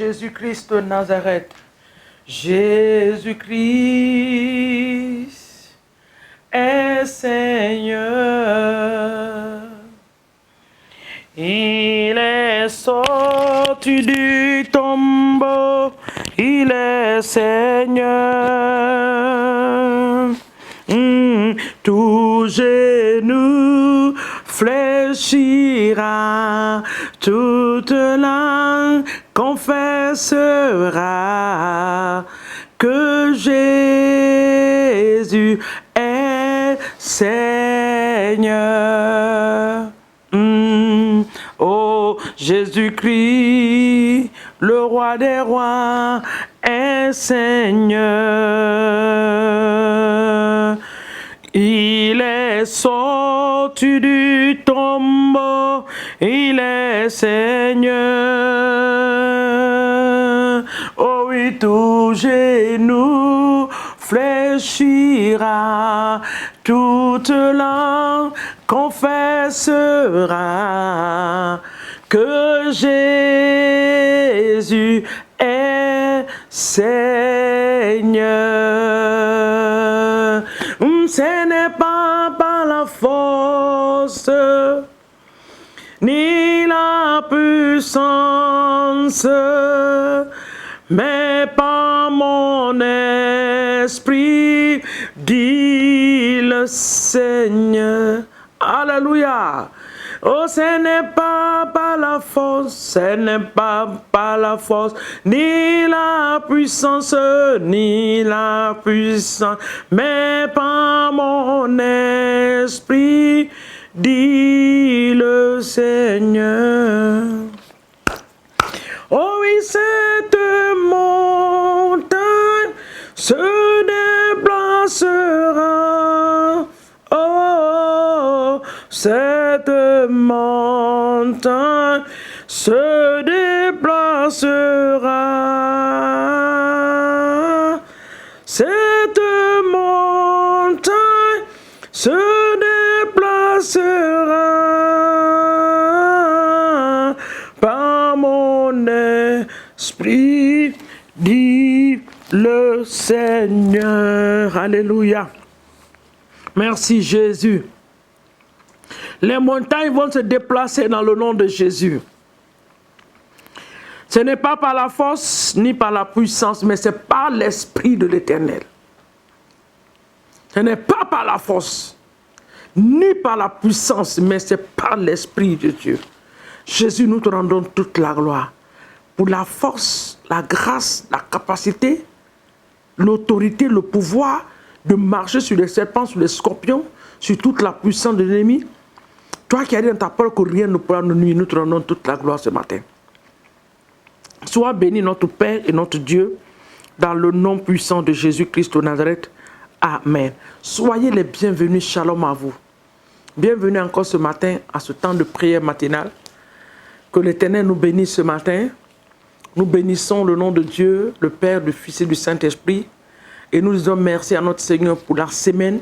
Jésus-Christ de Nazareth. Jésus-Christ est Seigneur. Il est sorti du tombeau, il est Seigneur. Tout genou fléchira, toute langue confessera que Jésus est Seigneur. Oh, Jésus-Christ, le roi des rois, est Seigneur. Il est sorti du tombeau, il est Seigneur. Oh oui, tout genou fléchira, toute langue confessera que Jésus est Seigneur. Ce n'est pas par la force ni la puissance, mais par mon esprit, dit le Seigneur. Alléluia. Oh, ce n'est pas par la force, ce n'est pas par la force, ni la puissance, mais par mon esprit, dit le Seigneur. Oh oui, cette montagne se déplacera. Oh, cette montagne se déplacera. Cette montagne se déplacera par mon esprit, dit le Seigneur. Alléluia. Merci Jésus. Les montagnes vont se déplacer dans le nom de Jésus. Ce n'est pas par la force ni par la puissance, mais c'est par l'Esprit de l'Éternel. Ce n'est pas par la force ni par la puissance, mais c'est par l'Esprit de Dieu. Jésus, nous te rendons toute la gloire pour la force, la grâce, la capacité, l'autorité, le pouvoir de marcher sur les serpents, sur les scorpions, sur toute la puissance de l'ennemi. Toi qui as dit dans ta parole que rien ne pourra nous nuire, nous te rendons toute la gloire ce matin. Sois béni notre Père et notre Dieu, dans le nom puissant de Jésus-Christ de Nazareth. Amen. Soyez les bienvenus, shalom à vous. Bienvenue encore ce matin à ce temps de prière matinale. Que l'Éternel nous bénisse ce matin. Nous bénissons le nom de Dieu, le Père, du Fils et du Saint-Esprit. Et nous disons merci à notre Seigneur pour la semaine.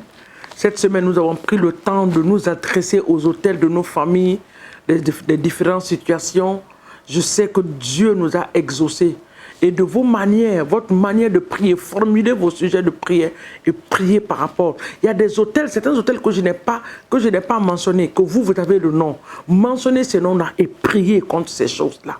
Cette semaine, nous avons pris le temps de nous adresser aux autels de nos familles, des différentes situations. Je sais que Dieu nous a exaucés. Et de vos manières, votre manière de prier, formulez vos sujets de prière et priez par rapport. Il y a des autels, certains autels que je n'ai pas mentionnés, que vous avez le nom. Mentionnez ces noms-là et priez contre ces choses-là.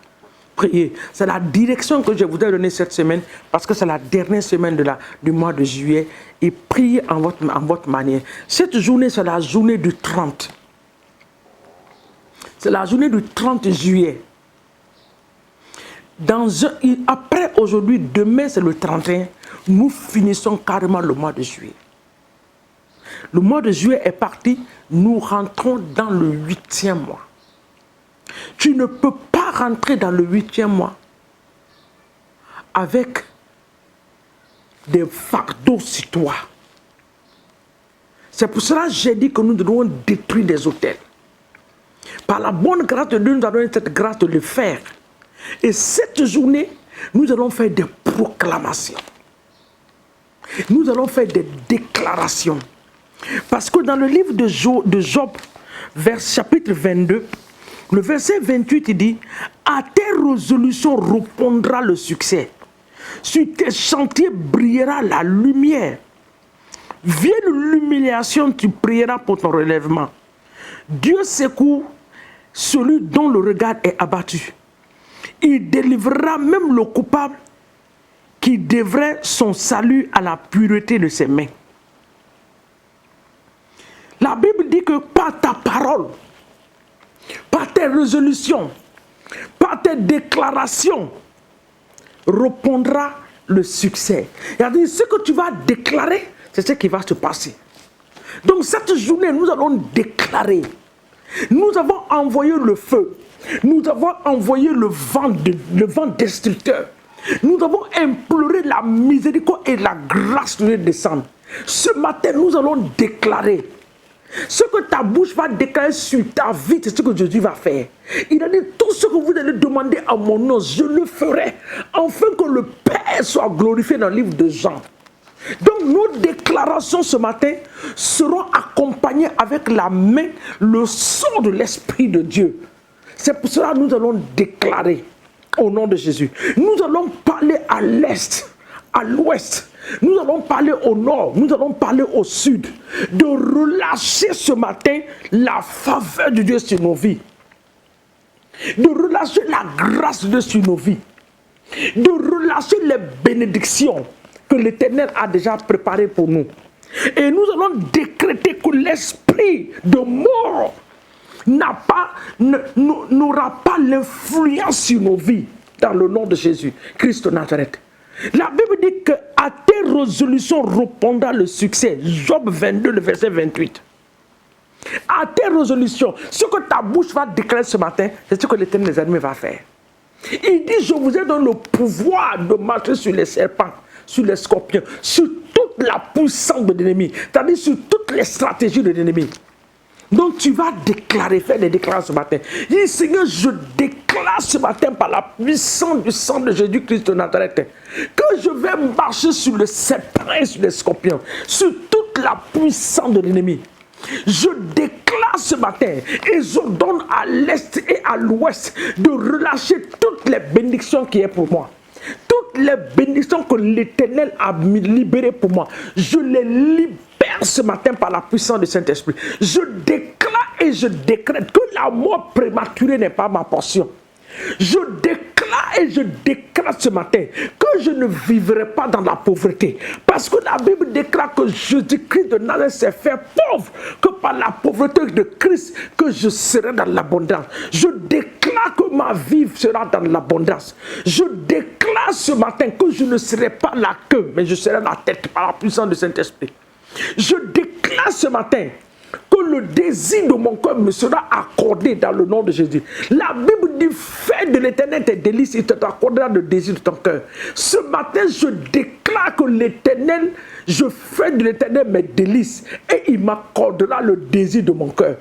Priez. C'est la direction que je vous ai donnée cette semaine parce que c'est la dernière semaine du mois de juillet. Et priez en votre manière. Cette journée, c'est la journée du 30. C'est la journée du 30 juillet. Après aujourd'hui, demain c'est le 31, nous finissons carrément le mois de juillet. Le mois de juillet est parti, nous rentrons dans le 8e mois. Tu ne peux pas rentrer dans le 8e mois avec des fardeaux sur toi. C'est pour cela que j'ai dit que nous devons détruire des autels. Par la bonne grâce de Dieu, nous avons cette grâce de le faire. Et cette journée, nous allons faire des proclamations. Nous allons faire des déclarations. Parce que dans le livre de Job, chapitre 22, le verset 28, il dit « À tes résolutions répondra le succès. Sur tes chantiers brillera la lumière. Vienne l'humiliation, tu prieras pour ton relèvement. Dieu secoue celui dont le regard est abattu. Il délivrera même le coupable qui devrait son salut à la pureté de ses mains. La Bible dit que par ta parole, par tes résolutions, par tes déclarations, répondra le succès. C'est-à-dire, ce que tu vas déclarer, c'est ce qui va se passer. Donc cette journée, nous allons déclarer. Nous avons envoyé le feu. Nous avons envoyé le vent destructeur. Nous avons imploré la miséricorde et la grâce de descendre. Ce matin, nous allons déclarer. Ce que ta bouche va déclarer sur ta vie, c'est ce que Jésus va faire. Il a dit, tout ce que vous allez demander à mon nom, je le ferai, afin que le Père soit glorifié dans le livre de Jean. Donc nos déclarations ce matin seront accompagnées avec la main, le sang de l'Esprit de Dieu. C'est pour cela que nous allons déclarer au nom de Jésus. Nous allons parler à l'est, à l'ouest. Nous allons parler au nord, nous allons parler au sud. De relâcher ce matin la faveur de Dieu sur nos vies. De relâcher la grâce de Dieu sur nos vies. De relâcher les bénédictions que l'Éternel a déjà préparées pour nous. Et nous allons décréter que l'esprit de mort n'aura pas l'influence sur nos vies dans le nom de Jésus, Christ de Nazareth. La Bible dit que à tes résolutions répondra le succès. Job 22, le verset 28. À tes résolutions, ce que ta bouche va déclarer ce matin, c'est ce que l'Éternel des armées va faire. Il dit, je vous ai donné le pouvoir de marcher sur les serpents, sur les scorpions, sur toute la puissance de l'ennemi, c'est-à-dire sur toutes les stratégies de l'ennemi. Donc tu vas déclarer, faire des déclarations ce matin. Il dit, Seigneur, je déclare ce matin par la puissance du sang de Jésus-Christ de Nazareth que je vais marcher sur le serpent et sur les scorpions, sur toute la puissance de l'ennemi. Je déclare ce matin et je donne à l'est et à l'ouest de relâcher toutes les bénédictions qui est pour moi. Toutes les bénédictions que l'Éternel a libérées pour moi, je les libère ce matin par la puissance du Saint-Esprit. Je déclare et je décrète que la mort prématurée n'est pas ma portion. Je déclare et je déclare ce matin que je ne vivrai pas dans la pauvreté. Parce que la Bible déclare que Jésus-Christ de Nazareth s'est fait pauvre, que par la pauvreté de Christ, que je serai dans l'abondance. Je déclare que ma vie sera dans l'abondance. Je déclare ce matin que je ne serai pas la queue, mais je serai la tête par la puissance du Saint-Esprit. Je déclare ce matin que le désir de mon cœur me sera accordé dans le nom de Jésus. La Bible dit, fais de l'Éternel tes délices, il t'accordera le désir de ton cœur. Ce matin, je déclare que l'Éternel, je fais de l'Éternel mes délices et il m'accordera le désir de mon cœur.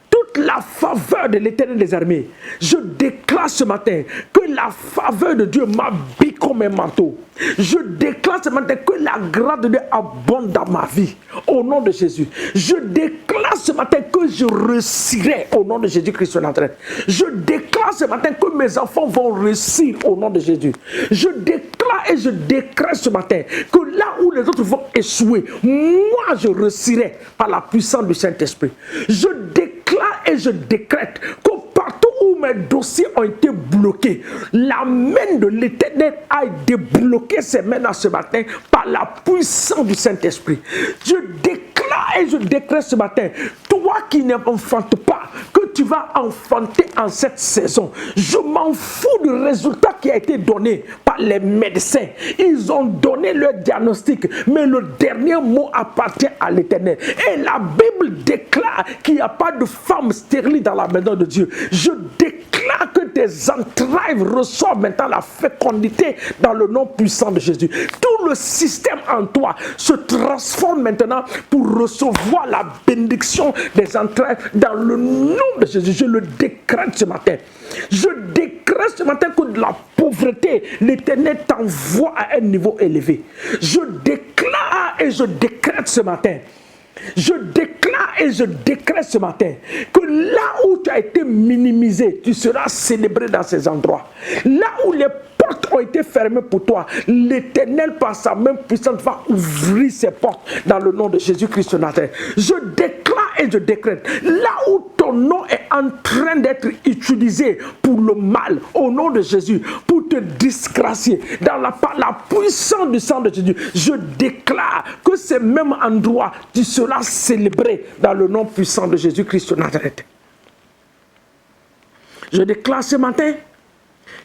Toute la faveur de l'Éternel des armées, je déclare ce matin que la faveur de Dieu m'habille comme un manteau. Je déclare ce matin que la grâce de Dieu abonde dans ma vie, au nom de Jésus. Je déclare ce matin que je réussirai au nom de Jésus-Christ de Nazareth. Je déclare ce matin que mes enfants vont réussir au nom de Jésus. Je déclare et je décrète ce matin que là où les autres vont échouer, moi je réussirai par la puissance du Saint-Esprit. Je déclare et je décrète que partout où mes dossiers ont été bloqués, la main de l'Éternel a débloqué ces mains ce matin par la puissance du Saint-Esprit. Je déclare et je décrète ce matin, toi qui n'enfantes pas, que tu vas enfanter en cette saison. Je m'en fous du résultat qui a été donné par les médecins. Ils ont donné leur diagnostic, mais le dernier mot appartient à l'Éternel. Et la Bible déclare qu'il n'y a pas de femme stérile dans la maison de Dieu. Je déclare que tes entrailles reçoivent maintenant la fécondité dans le nom puissant de Jésus. Tout le système en toi se transforme maintenant pour recevoir la bénédiction des entrailles dans le nom de Jésus. Je le décrète ce matin. Je décrète ce matin que de la pauvreté, l'Éternel t'envoie à un niveau élevé. Je déclare et je décrète ce matin. Je déclare et je décrète ce matin que là où tu as été minimisé, tu seras célébré dans ces endroits. Là où les portes ont été fermées pour toi, l'Éternel par sa main puissante va ouvrir ses portes dans le nom de Jésus-Christ de Nazareth. Je déclare et je décrète, là où ton nom est en train d'être utilisé pour le mal, au nom de Jésus, pour te disgracier, par la puissance du sang de Jésus, je déclare que ces mêmes endroits, tu seras célébré dans le nom puissant de Jésus-Christ de Nazareth. Je déclare ce matin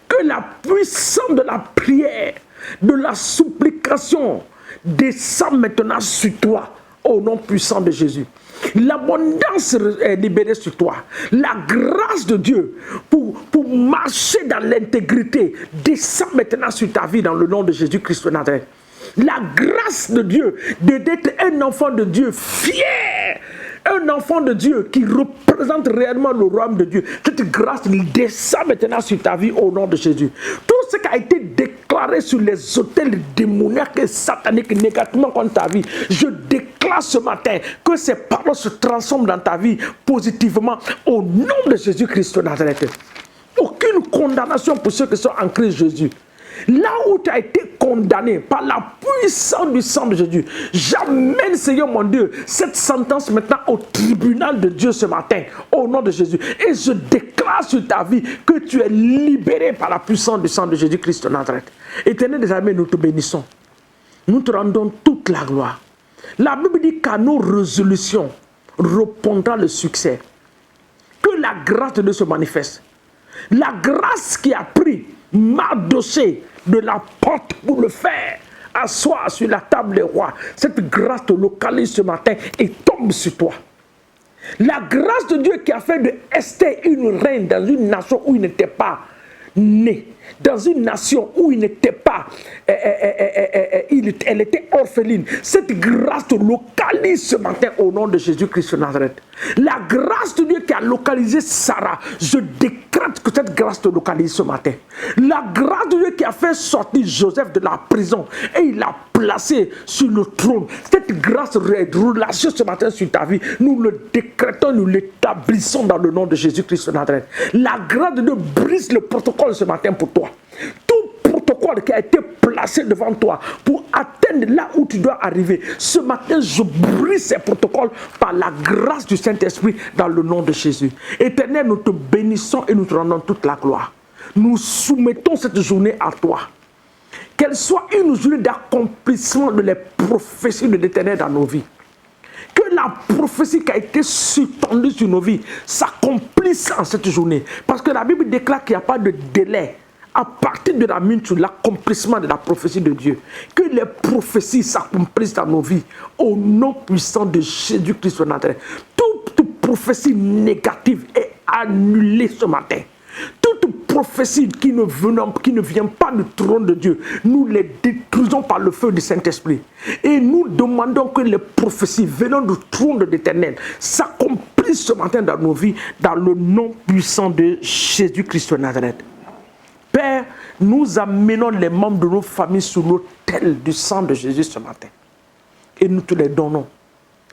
que la puissance de la prière, de la supplication descend maintenant sur toi, au nom puissant de Jésus. L'abondance est libérée sur toi. La grâce de Dieu pour marcher dans l'intégrité descend maintenant sur ta vie dans le nom de Jésus-Christ de Nazareth. La grâce de Dieu d'être un enfant de Dieu fier, un enfant de Dieu qui représente réellement le royaume de Dieu. Cette grâce descend maintenant sur ta vie au nom de Jésus. Tout ce qui a été déclaré sur les autels démoniaques et sataniques négativement contre ta vie, je déclare ce matin que ces paroles se transforment dans ta vie positivement au nom de Jésus-Christ de Nazareth. Aucune condamnation pour ceux qui sont en Christ Jésus. Là où tu as été condamné par la puissance du sang de Jésus, j'amène, Seigneur mon Dieu, cette sentence maintenant au tribunal de Dieu ce matin, au nom de Jésus. Et je déclare sur ta vie que tu es libéré par la puissance du sang de Jésus-Christ de Nazareth. Éternel des armées, nous te bénissons. Nous te rendons toute la gloire. La Bible dit qu'à nos résolutions répondra le succès. Que la grâce de Dieu se manifeste. La grâce qui a pris Mardochée de la porte pour le faire asseoir sur la table des rois, cette grâce te localise ce matin et tombe sur toi. La grâce de Dieu qui a fait de Esther une reine dans une nation où il n'était pas né, dans une nation où il n'était pas, elle était orpheline. Cette grâce te localise ce matin au nom de Jésus-Christ de Nazareth. La grâce de Dieu qui a localisé Sarah, je décrète que cette grâce te localise ce matin. La grâce de Dieu qui a fait sortir Joseph de la prison et il l'a placé sur le trône. Cette grâce est relâchée ce matin sur ta vie. Nous le décrétons, nous l'établissons dans le nom de Jésus-Christ de Nazareth. La grâce de Dieu brise le protocole ce matin pour toi. Tout protocole qui a été placé devant toi pour atteindre là où tu dois arriver, ce matin je brise ces protocoles par la grâce du Saint-Esprit dans le nom de Jésus. Éternel, nous te bénissons et nous te rendons toute la gloire. Nous soumettons cette journée à toi. Qu'elle soit une journée d'accomplissement de les prophéties de l'Éternel dans nos vies. Que la prophétie qui a été sous-tendue sur nos vies s'accomplisse en cette journée. Parce que la Bible déclare qu'il n'y a pas de délai à partir de la minute sur l'accomplissement de la prophétie de Dieu. Que les prophéties s'accomplissent dans nos vies au nom puissant de Jésus-Christ de Nazareth. Toute prophétie négative est annulée ce matin. Toute prophétie qui ne vient pas du trône de Dieu, nous les détruisons par le feu du Saint-Esprit. Et nous demandons que les prophéties venant du trône de l'Éternel s'accomplissent ce matin dans nos vies, dans le nom puissant de Jésus-Christ de Nazareth. Père, nous amenons les membres de nos familles sur l'autel du sang de Jésus ce matin. Et nous te les donnons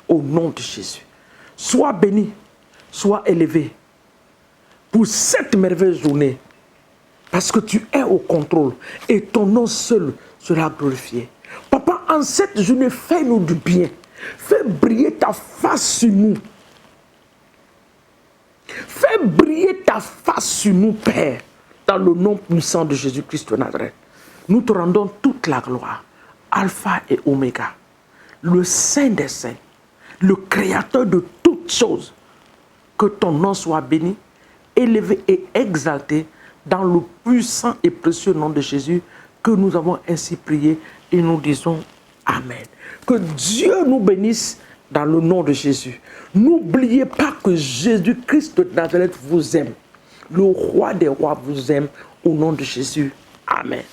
au nom de Jésus. Sois béni, sois élevé pour cette merveilleuse journée. Parce que tu es au contrôle et ton nom seul sera glorifié. Papa, en cette journée, fais-nous du bien. Fais briller ta face sur nous. Fais briller ta face sur nous, Père. Dans le nom puissant de Jésus-Christ de Nazareth, nous te rendons toute la gloire, Alpha et Oméga, le Saint des Saints, le Créateur de toutes choses. Que ton nom soit béni, élevé et exalté dans le puissant et précieux nom de Jésus que nous avons ainsi prié et nous disons Amen. Que Dieu nous bénisse dans le nom de Jésus. N'oubliez pas que Jésus-Christ de Nazareth vous aime. Le roi des rois vous aime au nom de Jésus. Amen.